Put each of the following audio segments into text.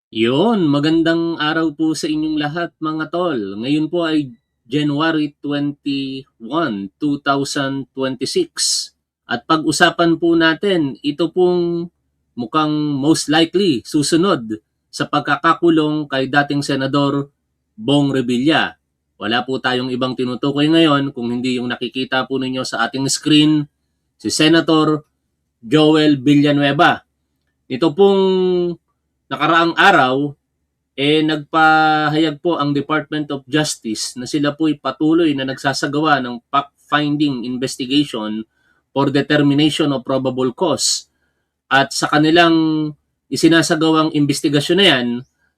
Magandang araw po sa inyong lahat mga tol. Ngayon po ay January 21, 2026. At pag-usapan po natin, ito pong mukhang most likely susunod sa pagkakakulong kay dating Senador Bong Revilla. Wala po tayong ibang tinutukoy ngayon kung hindi yung nakikita po ninyo sa ating screen, si Senator Joel Villanueva. Ito pong nakaraang araw, nagpahayag po ang Department of Justice na sila po'y patuloy na nagsasagawa ng fact-finding investigation for determination of probable cause. At sa kanilang isinasagawang investigasyon na yan,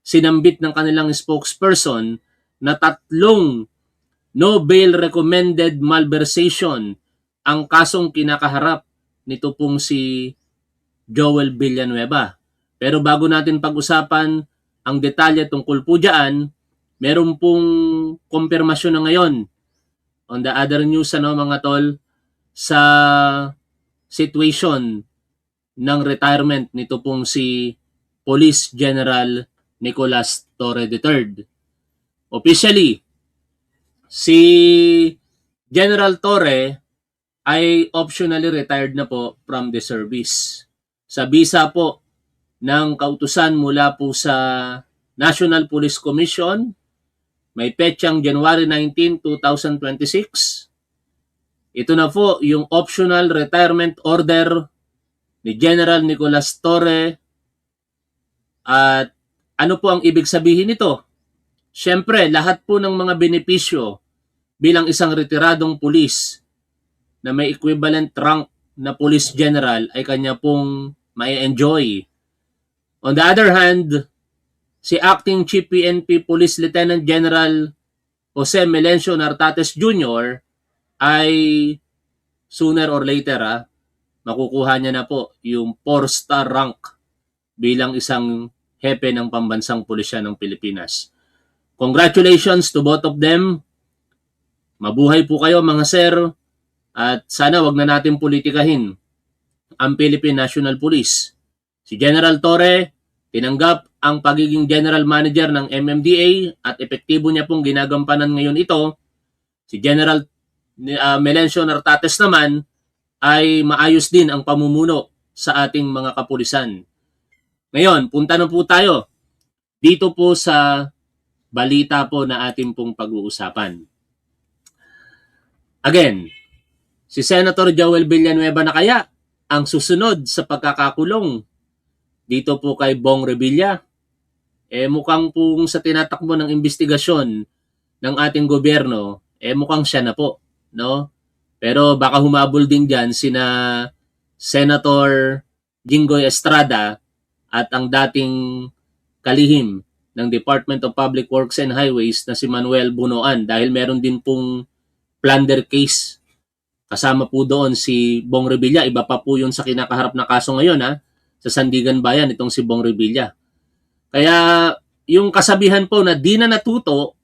sinambit ng kanilang spokesperson na 3 no bail recommended malversation ang kasong kinakaharap nito pong si Joel Villanueva. Pero bago natin pag-usapan ang detalye tungkol po dyan, meron pong kumpirmasyon na ngayon on the other news mga tol sa situation ng retirement nito pong si Police General Nicolas Torre III. Officially, si General Torre ay optionally retired na po from the service. Sa bisa po ng kautusan mula po sa National Police Commission, may petsang January 19, 2026. Ito na po yung optional retirement order ni General Nicolas Torre. At ano po ang ibig sabihin nito? Siyempre, lahat po ng mga benepisyo bilang isang retiradong pulis na may equivalent rank na police general ay kanya pong mai-enjoy. On the other hand, si Acting Chief PNP Police Lieutenant General Jose Melencio Nartates Jr. ay sooner or later makukuha niya na po yung 4-star rank bilang isang hepe ng pambansang pulisya ng Pilipinas. Congratulations to both of them. Mabuhay po kayo mga sir, at sana wag na natin politikahin ang Philippine National Police. Si General Torre, tinanggap ang pagiging General Manager ng MMDA at epektibo niya pong ginagampanan ngayon ito. Si General Melencio Nartates naman ay maayos din ang pamumuno sa ating mga kapulisan. Ngayon, punta na po tayo dito po sa balita po na ating pong pag-uusapan. Again, si Senator Joel Villanueva na kaya ang susunod sa pagkakakulong dito po kay Bong Revilla? Mukhang pong sa tinatakbo ng investigasyon ng ating gobyerno, mukhang siya na po, no? Pero baka humabol din dyan sina Senator Jinggoy Estrada at ang dating kalihim ng Department of Public Works and Highways na si Manuel Bunoan, dahil meron din pong plunder case. Kasama po doon si Bong Revilla. Iba pa po yun sa kinakaharap na kaso ngayon sa Sandigan Bayan, itong si Bong Revilla. Kaya yung kasabihan po na di na natuto,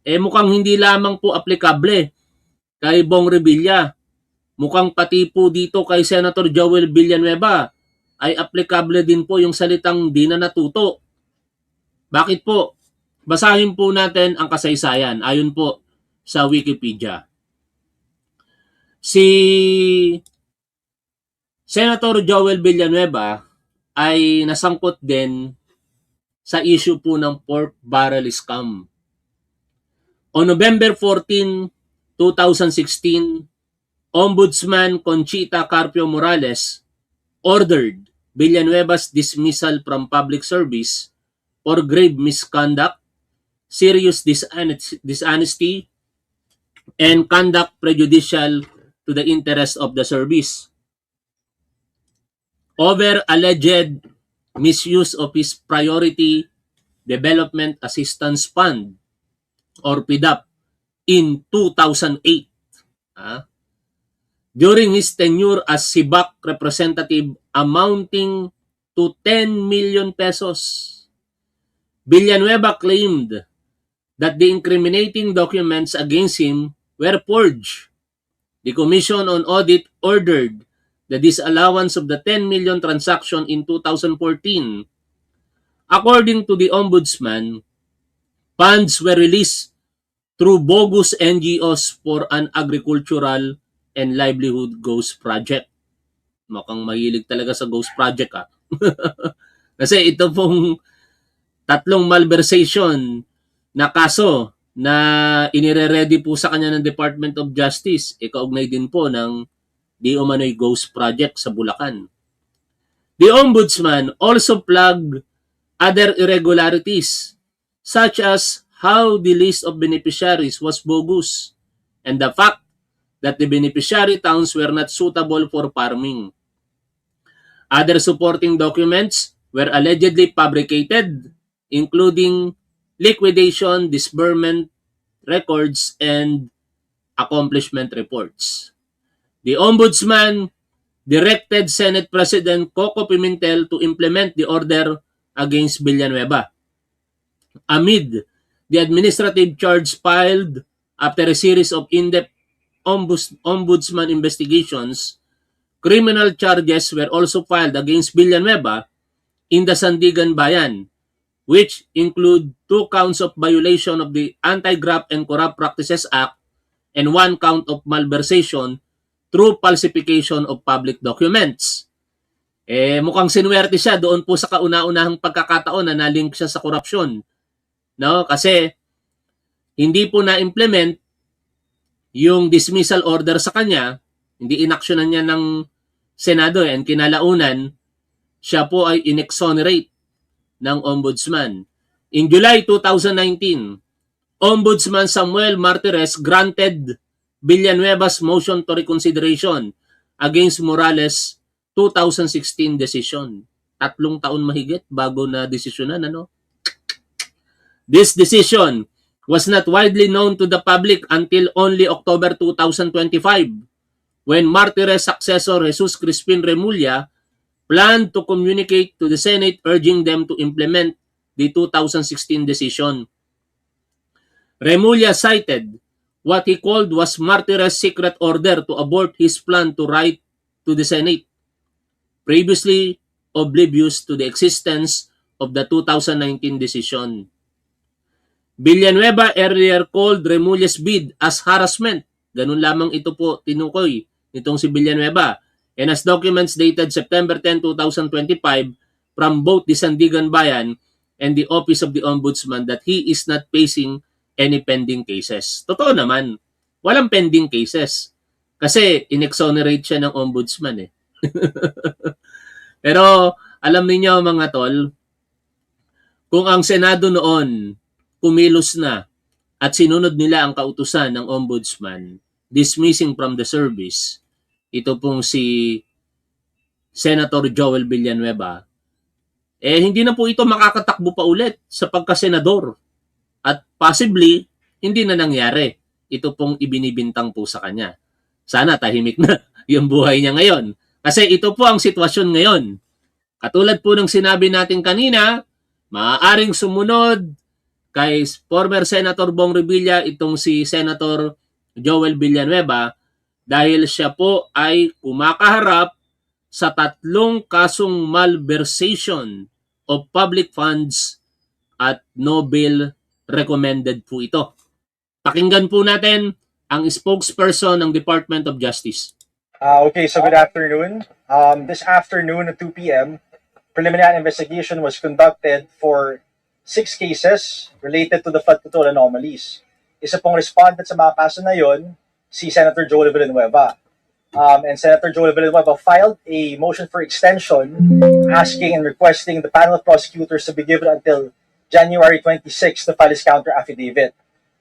mukhang hindi lamang po aplikable kay Bong Revilla. Mukhang pati po dito kay Senator Joel Villanueva ay aplikable din po yung salitang di na natuto. Bakit po? Basahin po natin ang kasaysayan ayon po sa Wikipedia. Si Senator Joel Villanueva ay nasangkot din sa issue po ng pork barrel scam. On November 14, 2016, Ombudsman Conchita Carpio Morales ordered Villanueva's dismissal from public service for grave misconduct, serious dishonesty, and conduct prejudicial to the interest of the service over alleged misuse of his Priority Development Assistance Fund or PDAP in 2008. During his tenure as SIBAC representative amounting to 10 million pesos. Villanueva claimed that the incriminating documents against him were forged. The Commission on Audit ordered the disallowance of the 10 million transaction in 2014 According to the Ombudsman, funds were released through bogus NGOs for an agricultural and livelihood ghost project. Mukhang mahilig talaga sa ghost project Kasi ito pong tatlong malversation na kaso na inire-ready po sa kanya ng Department of Justice, kaugnay din po ng di umano'y ghost project sa Bulacan. The Ombudsman also flagged other irregularities such as how the list of beneficiaries was bogus and the fact that the beneficiary towns were not suitable for farming. Other supporting documents were allegedly fabricated, including liquidation, disbursement records, and accomplishment reports. The Ombudsman directed Senate President Coco Pimentel to implement the order against Villanueva. Amid the administrative charge filed after a series of in-depth Ombudsman investigations, criminal charges were also filed against Villanueva in the Sandigan Bayan, which include 2 counts of violation of the Anti-Graft and Corrupt Practices Act and 1 count of malversation through falsification of public documents. Mukhang sinuwerte siya doon po sa kauna-unahang pagkakataon na nalink siya sa korupsyon. No? Kasi hindi po na-implement yung dismissal order sa kanya, hindi inaksyonan niya ng Senado and kinalaunan, siya po ay inexonerate ng Ombudsman. In July 2019, Ombudsman Samuel Martires granted Villanueva's motion to reconsideration against Morales' 2016 decision. 3 taon mahigit bago na desisyonan, This decision was not widely known to the public until only October 2025, when Martires' successor Jesus Crispin Remulla planned to communicate to the Senate urging them to implement the 2016 decision. Remulla cited what he called was Martires' secret order to abort his plan to write to the Senate, previously oblivious to the existence of the 2019 decision. Villanueva earlier called Remulla's bid as harassment. Ganun lamang ito po tinukoy nitong si Villanueva. And as documents dated September 10, 2025 from both the Sandigan Bayan and the Office of the Ombudsman that he is not facing any pending cases. Totoo naman, walang pending cases. Kasi inexonerate siya ng Ombudsman Pero alam niyo mga tol, kung ang Senado noon kumilos na at sinunod nila ang kautusan ng Ombudsman, dismissing from the service, ito pong si Senator Joel Villanueva, hindi na po ito makakatakbo pa ulit sa pagkasenador. At possibly, hindi na nangyari. Ito pong ibinibintang po sa kanya. Sana tahimik na yung buhay niya ngayon. Kasi ito po ang sitwasyon ngayon. Katulad po ng sinabi natin kanina, maaaring sumunod kay former Senator Bong Revilla itong si Senator Joel Villanueva dahil siya po ay kumakaharap sa 3 kasong malversation of public funds at no bail recommended po ito. Pakinggan po natin ang spokesperson ng Department of Justice. Okay, so good afternoon. This afternoon at 2 p.m., preliminary investigation was conducted for 6 cases related to the flood control anomalies. Isa pong respondent sa mga kaso na yon, si Senator Joel Villanueva. And Senator Joel Villanueva filed a motion for extension asking and requesting the panel of prosecutors to be given until January 26 to file his counter affidavit,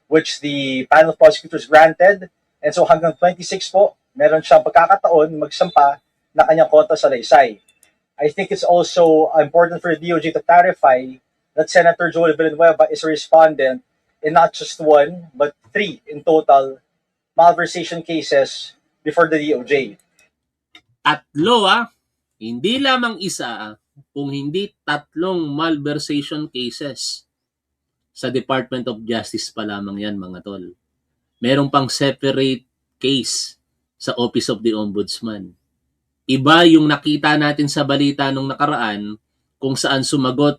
which the panel of prosecutors granted. And so hanggang 26 po, meron siyang pagkakataon magsampa na kanyang kontra sa laysay. I think it's also important for the DOJ to clarify that Senator Joel Villanueva is a respondent in not just 1, but 3 in total malversation cases before the DOJ. 3 hindi lamang isa, kung hindi 3 malversation cases. Sa Department of Justice pa lamang yan mga tol. Merong pang separate case sa Office of the Ombudsman. Iba yung nakita natin sa balita nung nakaraan kung saan sumagot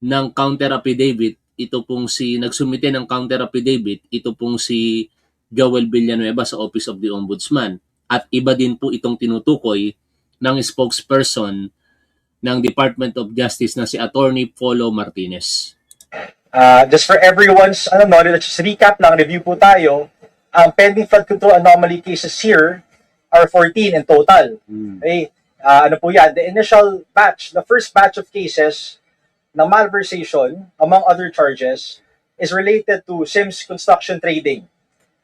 ng counter affidavit, ito pong nagsumite ng counter affidavit, ito pong si Joel Villanueva sa Office of the Ombudsman. At iba din po itong tinutukoy ng spokesperson ng Department of Justice na si Attorney Polo Martinez. Just for everyone's knowledge, just recap lang, review po tayo. Ang pending flood control anomaly cases here are 14 in total. Okay? Ano po yan? The initial batch, the first batch of cases ng malversation, among other charges, is related to Sims Construction Trading.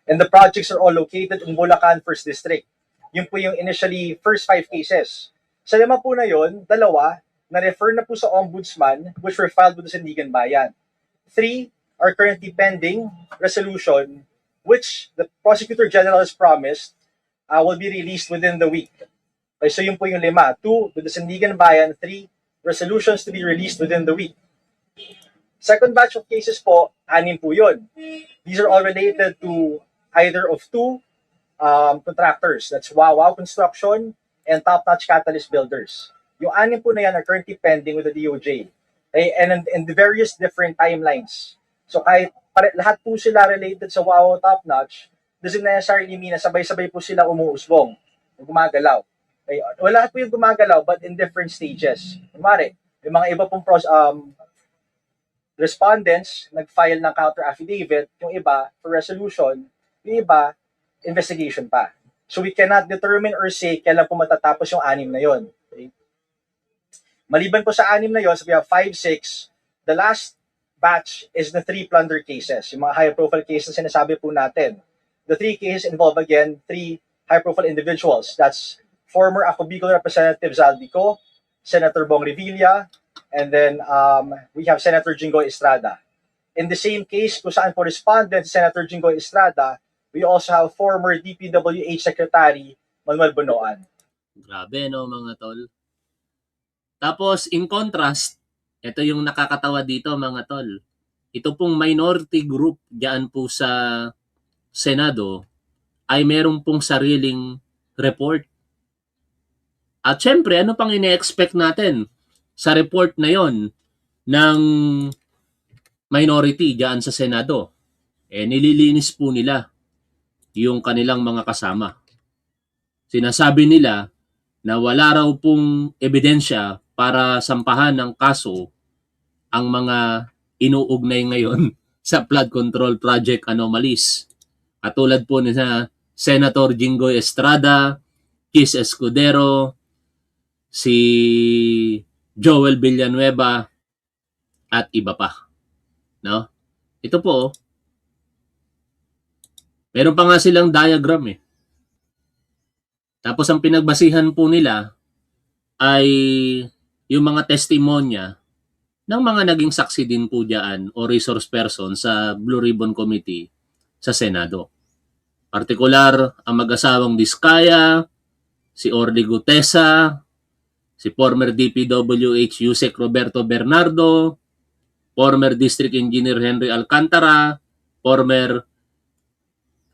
And the projects are all located in Bulacan First District. Yun po yung initially first 5 cases. Sa 5 po na yun, 2 na-refer na po sa Ombudsman which were filed with the Sandigan Bayan. 3 are currently pending resolution which the Prosecutor General has promised will be released within the week. Okay, so yun po yung 5. 2 with the Sandigan Bayan, 3 resolutions to be released within the week. Second batch of cases po, 6 po yun. These are all related to either of 2 contractors. That's Wow Construction and Top Notch Catalyst Builders. Yung 6 po na yan are currently pending with the DOJ. Okay, and in the various different timelines. So kahit lahat po sila related sa Wow Top Notch, doesn't necessarily mean na sabay-sabay po sila umuusbong, gumagalaw. Okay, wala lahat po yung gumagalaw but in different stages. Kumari, yung mga iba pong respondents nag-file ng counter affidavit, yung iba for resolution, yung iba investigation pa. So we cannot determine or say kailan po matatapos yung 6 na yon. Okay? Maliban po sa 6 na yon, so we have 5, 6, the last batch is the 3 plunder cases, yung mga high-profile cases na sinasabi po natin. The 3 cases involve again 3 high-profile individuals. That's former Ako Bicol Representative Zaldico, Senator Bong Revilla, and then we have Senator Jinggoy Estrada. In the same case, kung saan po respondent si Senator Jinggoy Estrada, we also have former DPWH Secretary Manuel Bonoan. Grabe no mga tol. Tapos in contrast, ito yung nakakatawa dito mga tol. Ito pong minority group diyan po sa Senado ay meron pong sariling report. At syempre, ano pang ine-expect natin sa report na yon ng minority diyan sa Senado? Nililinis po nila yung kanilang mga kasama. Sinasabi nila na wala raw pong ebidensya para sampahan ng kaso ang mga inuugnay ngayon sa flood control project anomalies. Katulad po ni Senator Jinggoy Estrada, Chis Escudero, si Joel Villanueva, at iba pa. No? Ito po, meron pa nga silang diagram eh. Tapos ang pinagbasihan po nila ay yung mga testimonya ng mga naging saksi din po diyan o resource person sa Blue Ribbon Committee sa Senado. Partikular ang mag-asawang Diskaya, si Orly Gutesa, si former DPWH Yusek Roberto Bernardo, former District Engineer Henry Alcantara, former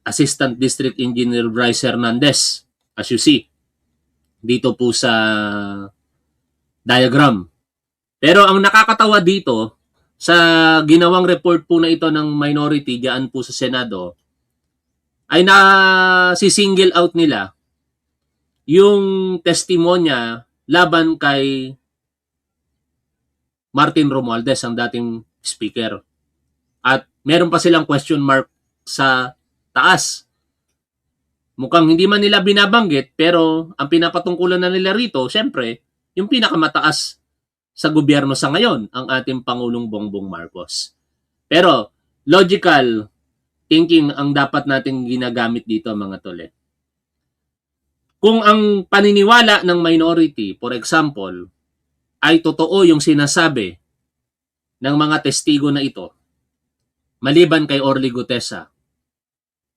Assistant District Engineer Bryce Hernandez, as you see dito po sa diagram. Pero ang nakakatawa dito sa ginawang report po na ito ng minority diyan po sa Senado ay si-single out nila yung testimonya laban kay Martin Romualdez, ang dating speaker. At meron pa silang question mark sa taas. Mukhang hindi man nila binabanggit, pero ang pinapatungkulan na nila rito, syempre, yung pinakamataas sa gobyerno sa ngayon, ang ating Pangulong Bongbong Marcos. Pero, logical thinking ang dapat nating ginagamit dito mga tole. Kung ang paniniwala ng minority, for example, ay totoo yung sinasabi ng mga testigo na ito, maliban kay Orly Gutesa,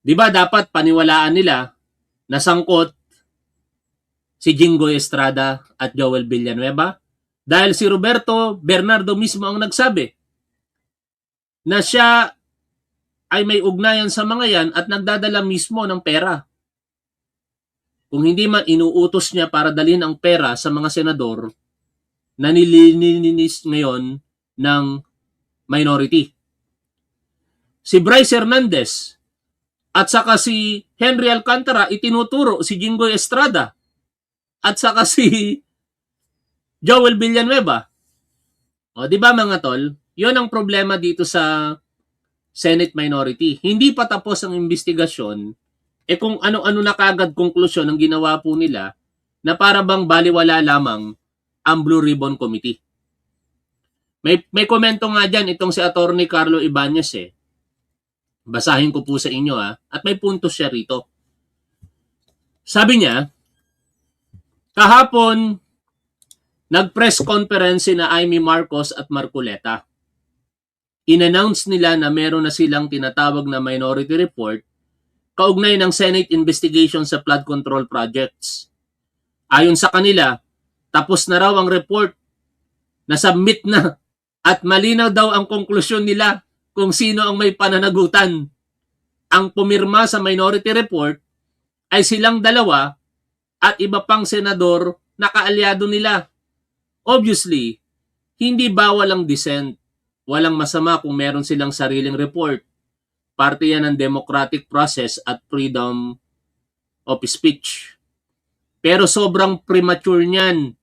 di ba dapat paniwalaan nila na sangkot si Jinggoy Estrada at Joel Villanueva? Dahil si Roberto Bernardo mismo ang nagsabi na siya ay may ugnayan sa mga yan at nagdadala mismo ng pera. Kung hindi man inuutos niya para dalhin ang pera sa mga senador na nililinis ngayon ng minority. Si Bryce Hernandez at saka si Henry Alcantara itinuturo si Jinggoy Estrada at saka si Joel Villanueva. O, di ba mga tol? Yun ang problema dito sa Senate minority. Hindi pa tapos ang investigasyon, kung ano-ano na kagad konklusyon ang ginawa po nila na para bang baliwala lamang ang Blue Ribbon Committee. May komento nga dyan itong si Attorney Carlo Ibanez Basahin ko po sa inyo at may puntos siya rito. Sabi niya, kahapon, nag-press conference na Amy Marcos at Marcoleta. In-announce nila na meron na silang tinatawag na minority report kaugnay ng Senate investigation sa flood control projects. Ayon sa kanila, tapos na raw ang report, na-submit na at malinaw daw ang konklusyon nila kung sino ang may pananagutan. Ang pumirma sa minority report ay silang dalawa at iba pang senador na kaalyado nila. Obviously, hindi bawal ang dissent. Walang masama kung meron silang sariling report. Parte yan ng democratic process at freedom of speech. Pero sobrang premature niyan.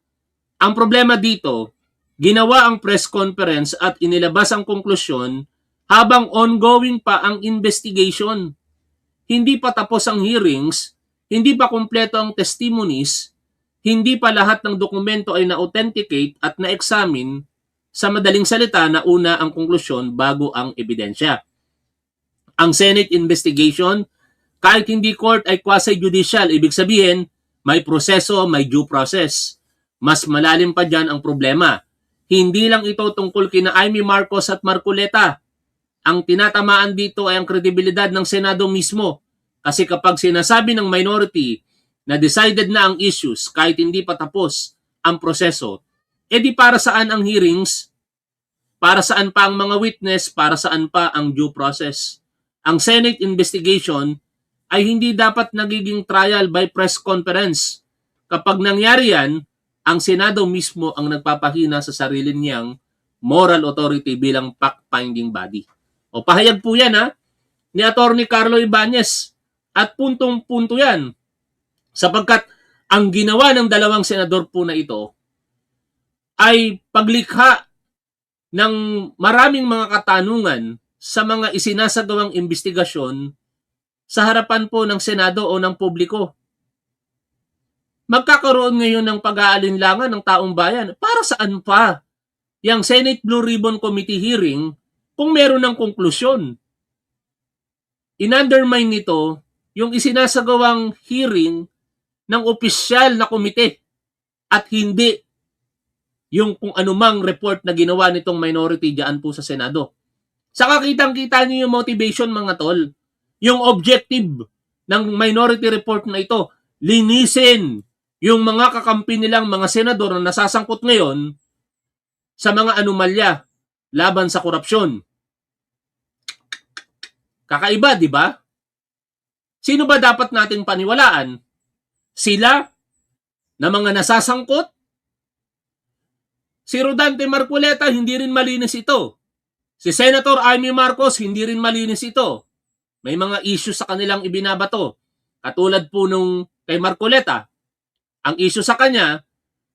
Ang problema dito, ginawa ang press conference at inilabas ang konklusyon habang ongoing pa ang investigation. Hindi pa tapos ang hearings, hindi pa kumpleto ang testimonies, hindi pa lahat ng dokumento ay na-authenticate at na-examine. Sa madaling salita, nauna ang konklusyon bago ang ebidensya. Ang Senate investigation, kahit hindi court ay quasi-judicial, ibig sabihin, may proseso, may due process. Mas malalim pa dyan ang problema. Hindi lang ito tungkol kina Amy Marcos at Marcoleta. Ang tinatamaan dito ay ang kredibilidad ng Senado mismo. Kasi kapag sinasabi ng minority na decided na ang issues kahit hindi pa tapos ang proseso, edi para saan ang hearings? Para saan pa ang mga witness? Para saan pa ang due process? Ang Senate investigation ay hindi dapat nagiging trial by press conference. Kapag nangyari yan, ang Senado mismo ang nagpapahina sa sarili niyang moral authority bilang fact-finding body. O pahayag po yan ni Attorney Carlo Ibanez. At puntong-punto yan. Sapagkat ang ginawa ng dalawang senador po na ito ay paglikha ng maraming mga katanungan sa mga isinasagawang investigasyon sa harapan po ng Senado o ng publiko. Magkakaroon ngayon ng pag-aalinlangan ng taong bayan. Para saan pa yung Senate Blue Ribbon Committee hearing kung meron ng konklusyon? In-undermine nito yung isinasagawang hearing ng opisyal na komite at hindi yung kung anumang report na ginawa nitong minority diyan po sa Senado. Saka kitang-kita niyo yung motivation mga tol. Yung objective ng minority report na ito, linisin yung mga kakampi nilang mga senador na nasasangkot ngayon sa mga anomalya laban sa korupsyon. Kakaiba, di ba? Sino ba dapat nating paniwalaan? Sila na mga nasasangkot? Si Rodante Marcoleta, hindi rin malinis ito. Si Senator Amy Marcos, hindi rin malinis ito. May mga issue sa kanilang ibinabato. Katulad po nung kay Marcoleta. Ang issue sa kanya,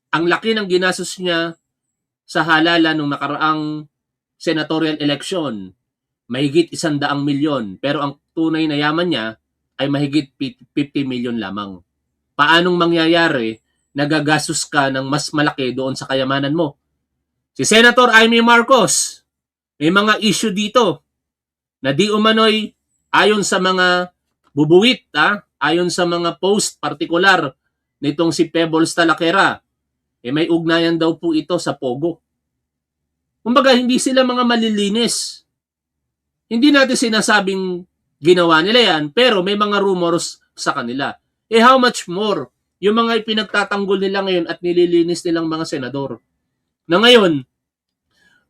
ang laki ng ginastos niya sa halalan nung nakaraang senatorial election. Mahigit 100 milyon. Pero ang tunay na yaman niya ay mahigit 50 milyon lamang. Paanong mangyayari nagagastos ka ng mas malaki doon sa kayamanan mo? Si Senator Amy Marcos, may mga issue dito na di umano'y ayon sa mga bubuwit, ayon sa mga post partikular nitong si Pebbles Talaquera, may ugnayan daw po ito sa Pogo. Kumbaga, hindi sila mga malilinis. Hindi natin sinasabing ginawa nila yan, pero may mga rumors sa kanila. How much more yung mga ipinagtatanggol nila ngayon at nililinis nilang mga senador na ngayon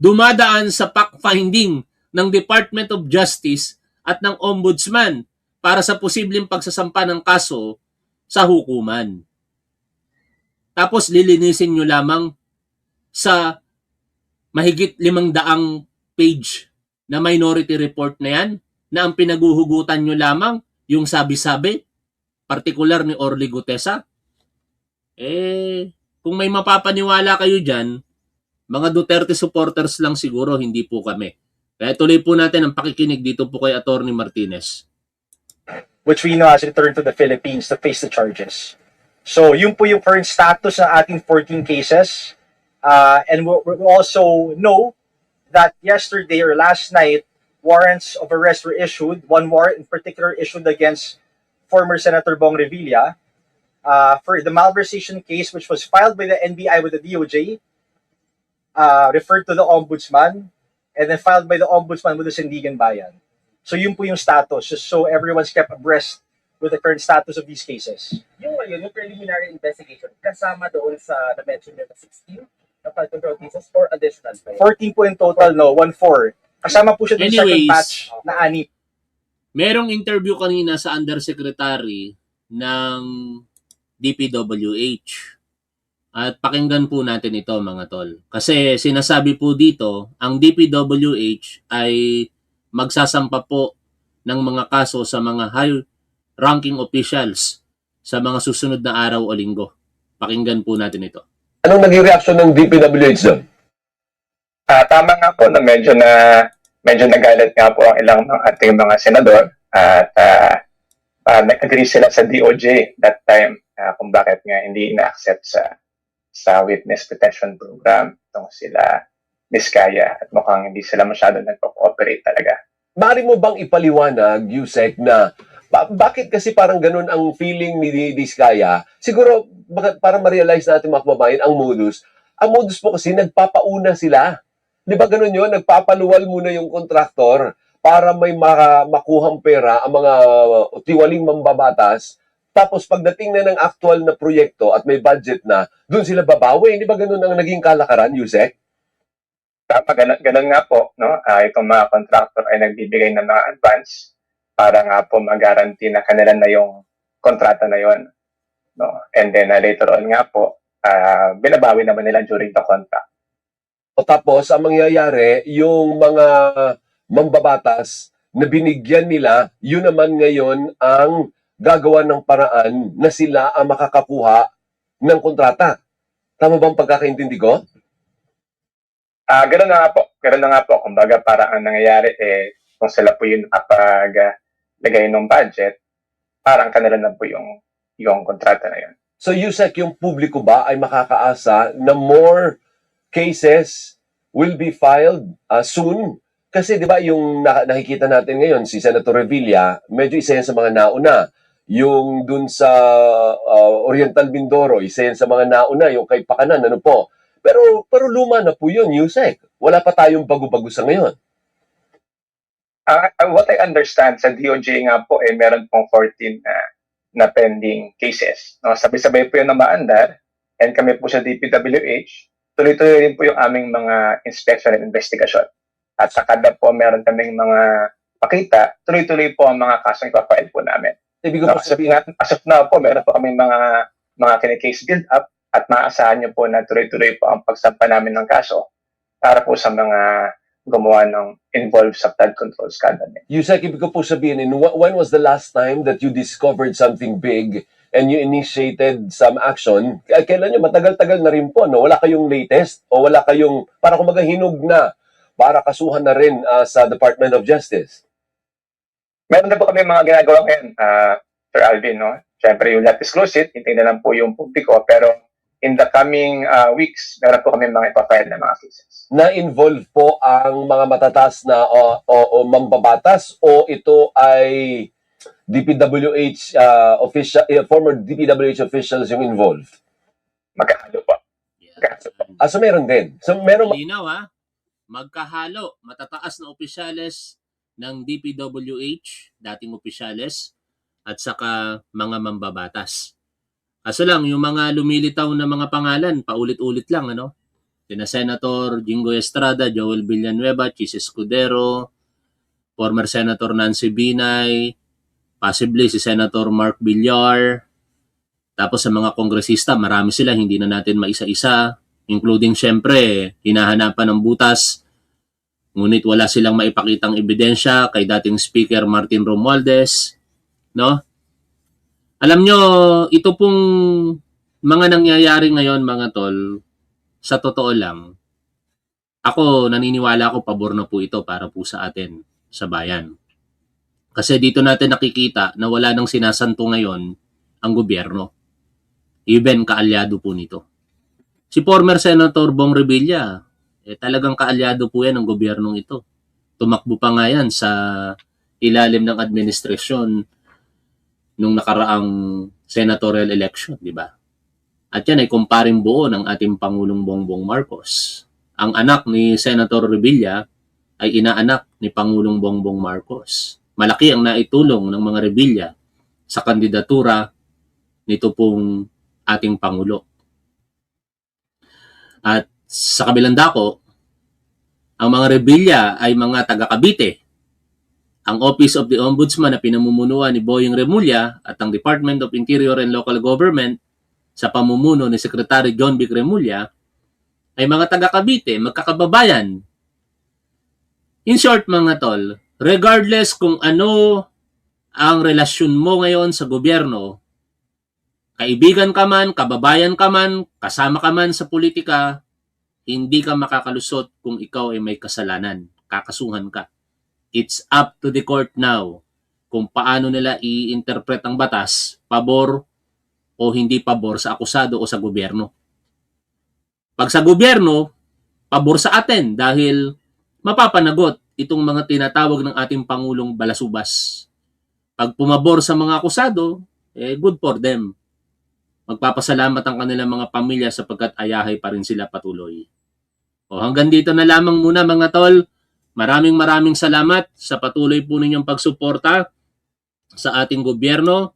dumadaan sa fact-finding ng Department of Justice at ng Ombudsman para sa posibleng pagsasampa ng kaso sa hukuman. Tapos lilinisin nyo lamang sa mahigit 500 page na minority report na yan, na ang pinaguhugutan nyo lamang yung sabi-sabi, partikular ni Orly Gutesa. Kung may mapapaniwala kayo dyan, mga Duterte supporters lang siguro, hindi po kami. Kaya tuloy po natin ang pakikinig dito po kay Atty. Martinez. which we know has returned to the Philippines to face the charges. So, yun po yung current status ng ating 14 cases. And we also know that yesterday or last night, warrants of arrest were issued. One warrant in particular issued against former Senator Bong Revilla for the malversation case, which was filed by the NBI with the DOJ, referred to the Ombudsman, and then filed by the Ombudsman with the Sandigan Bayan. So yun po yung status, just so everyone's kept abreast with the current status of these cases. Yung ngayon, yung preliminary investigation, kasama doon sa na-mention nyo na 16 na flood control cases or additional pa yun? 14 po in total, no? 1-4. Kasama po siya dun sa second Anyways, batch na 6. Merong interview kanina sa Undersecretary ng DPWH. At pakinggan po natin ito, mga tol. Kasi sinasabi po dito, ang DPWH ay magsasampa po ng mga kaso sa mga high-ranking officials sa mga susunod na araw o linggo. Pakinggan po natin ito. Anong naging reaction ng DPWH doon? Tama nga po na medyo nagalit nga po ang ilang mga ating mga senador at nag-agree sila sa DOJ that time kung bakit nga hindi ina-accept sa witness protection program itong sila Vizcaya at mukhang hindi sila masyado nagpo-cooperate talaga. Mari mo bang ipaliwanag, Yusek, na bakit kasi parang ganun ang feeling ni Vizcaya? Siguro, para ma-realize natin mga kababayan ang modus. Ang modus po kasi nagpapauna sila. Di ba ganun yun? Nagpapaluwal muna yung kontraktor para may makuhang pera ang mga tiwaling mambabatas. Tapos pagdating na ng actual na proyekto at may budget na, dun sila babawi. Di ba ganun ang naging kalakaran, Yusek? Tama, ganun nga po, no? Itong mga contractor ay nagbibigay ng mga advance para nga po mag-guarantee na kanila na yung kontrata na yon, no? And then later on nga po, binabawi naman nila during the contract. O tapos, ang mangyayari, yung mga mambabatas na binigyan nila, yun naman ngayon ang gagawa ng paraan na sila ang makakakuha ng kontrata. Tama bang pagkakaintindi ko? Ganun na nga po. Ganun na nga po. Kumbaga, para ang nangyayari, kung sila po yung lagay ng budget, parang kanila na po yung kontrata na yun. So, Yusek, yung publiko ba ay makakaasa na more cases will be filed soon? Kasi, di ba, yung nakikita natin ngayon, si Senator Revilla, medyo isa yan sa mga nauna. Yung dun sa Oriental Mindoro, isa yan sa mga nauna, yung kay Pakanan, ano po. Pero luma na po yun, Yusek. Wala pa tayong bago-bago sa ngayon. What I understand, sa DOJ nga po, meron pong 14 na pending cases. No? Sabay-sabay po yun na maandar. And kami po sa DPWH, tuloy-tuloy rin po yung aming mga inspection and investigation. At sa kada po meron kaming mga pakita, tuloy-tuloy po ang mga kasong ipapile po namin. Ibig No, as of now po, meron po kaming mga kine-case build-up at maaasahan niyo po na tuloy-tuloy po ang pagsampa namin ng kaso para po sa mga gumawa ng involved sa flood control scandal. Yusek, ibig ko po sabihin, when was the last time that you discovered something big and you initiated some action? Kailan nyo? Matagal-tagal na rin po, no? Wala kayong latest o wala kayong, para kumaga hinog na, para kasuhan na rin sa Department of Justice? Meron na po kami mga ginagawa ngayon, Sir Alvin, no? Siyempre, you not disclose it, hintay na lang po yung publiko, pero in the coming weeks, meron po kami mga ipafile na mga cases. Na-involve po ang mga matataas na o mambabatas o ito ay DPWH official, former DPWH officials yung involved? Magkahalo po. So meron din. So meron Linaw magkahalo, matataas na opisyales ng DPWH, dating opisyales, at saka mga mambabatas. Kaso lang, yung mga lumilitaw na mga pangalan, paulit-ulit lang, ano? Sina Senator Jingo Estrada, Joel Villanueva, Chis Escudero, former Senator Nancy Binay, possibly si Senator Mark Villar. Tapos sa mga kongresista, marami sila, hindi na natin maisa-isa. including syempre hinahanapan ng butas, ngunit wala silang maipakitang ebidensya kay dating Speaker Martin Romualdez, no? Alam nyo, ito pong mga nangyayari ngayon mga tol, sa totoo lang, ako naniniwala ako pabor na po ito para po sa atin, sa bayan. Kasi dito natin nakikita na wala nang sinasanto ngayon ang gobyerno. Even kaalyado po nito. Si former Senator Bong Revilla, talagang kaalyado po yan ng gobyernong ito. Tumakbo pa nga yan sa ilalim ng administrasyon nung nakaraang senatorial election, di ba? At yan ay kumparing buo ng ating Pangulong Bongbong Marcos. Ang anak ni Senator Revilla ay inaanak ni Pangulong Bongbong Marcos. Malaki ang naitulong ng mga Revilla sa kandidatura nito pong ating Pangulo. At sa kabilang dako, ang mga Revilla ay mga taga Cavite. Ang Office of the Ombudsman na pinamumunuan ni Boying Remulla at ang Department of Interior and Local Government sa pamumuno ni Secretary John Vic Remulla ay mga taga Cavite, magkakababayan. In short mga tol, regardless kung ano ang relasyon mo ngayon sa gobyerno, kaibigan ka man, kababayan ka man, kasama ka man sa politika, hindi ka makakalusot kung ikaw ay may kasalanan. Kakasuhan ka. It's up to the court now kung paano nila i-interpret ang batas, pabor o hindi pabor sa akusado o sa gobyerno. Pag sa gobyerno, pabor sa atin dahil mapapanagot itong mga tinatawag ng ating Pangulong balasubas. Pag pumabor sa mga akusado, good for them. Magpapasalamat ang kanilang mga pamilya sapagkat ayahay pa rin sila patuloy. O hanggang dito na lamang muna mga tol. Maraming salamat sa patuloy po ninyong pagsuporta sa ating gobyerno,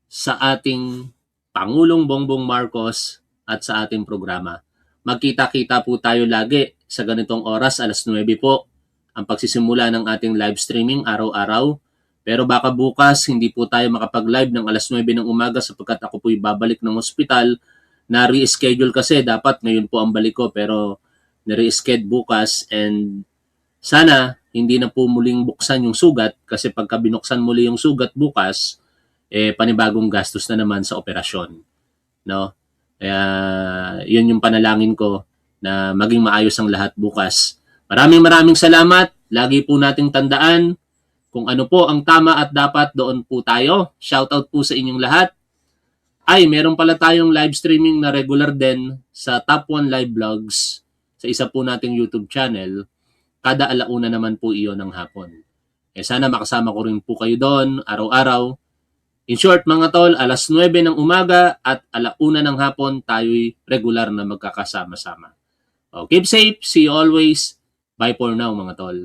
sa ating Pangulong Bongbong Marcos at sa ating programa. Magkita-kita po tayo lagi sa ganitong oras, 9:00 po ang pagsisimula ng ating live streaming araw-araw. Pero baka bukas hindi po tayo makapag-live ng 9:00 ng umaga sapagkat ako po'y babalik ng ospital. Na-reschedule kasi, dapat ngayon po ang balik ko pero na-reschedule bukas and sana hindi na po muling buksan yung sugat kasi pagka binuksan muli yung sugat bukas, panibagong gastos na naman sa operasyon. No? Kaya yun yung panalangin ko na maging maayos ang lahat bukas. Maraming salamat. Lagi po nating tandaan kung ano po ang tama at dapat, doon po tayo. Shoutout po sa inyong lahat. Ay, meron pala tayong live streaming na regular din sa Top 1 Live Vlogs sa isa po nating YouTube channel. Kada 1:00 naman po iyon ng hapon. Sana makasama ko rin po kayo doon araw-araw. In short mga tol, 9:00 ng umaga at 1:00 ng hapon tayo'y regular na magkakasama-sama. Keep safe, see you always. Bye for now mga tol.